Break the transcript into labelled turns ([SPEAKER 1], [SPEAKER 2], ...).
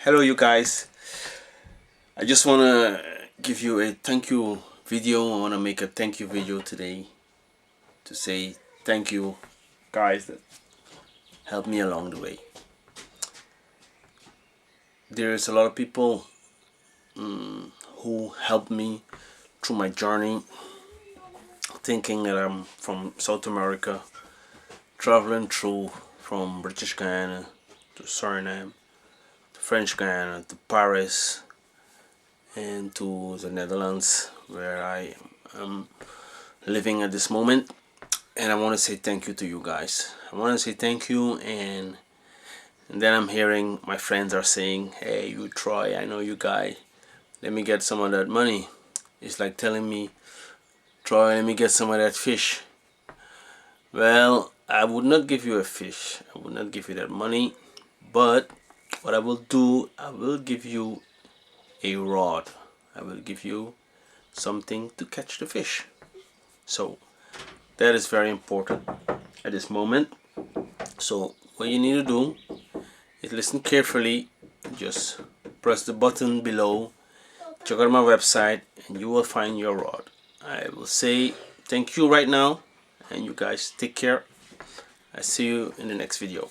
[SPEAKER 1] Hello you guys, I just want to give you a thank you video. I want to make a thank you video today to say thank you guys that helped me along the way. There's a lot of people who helped me through my journey, thinking that I'm from South America, traveling through from British Guyana to Suriname, French Guyana to Paris, and to the Netherlands where I am living at this moment. And I want to say thank you to you guys. I want to say thank you, and then I'm hearing my friends are saying, hey, you Troy, I know you guy, let me get some of that money. It's like telling me, Troy, let me get some of that fish. Well, I would not give you a fish, I would not give you that money, but what I will do, I will give you a rod. I will give you something to catch the fish. So that is very important at this moment. So what you need to do is listen carefully. Just press the button below, check out my website, and you will find your rod. I will say thank you right now, and you guys take care. I see you in the next video.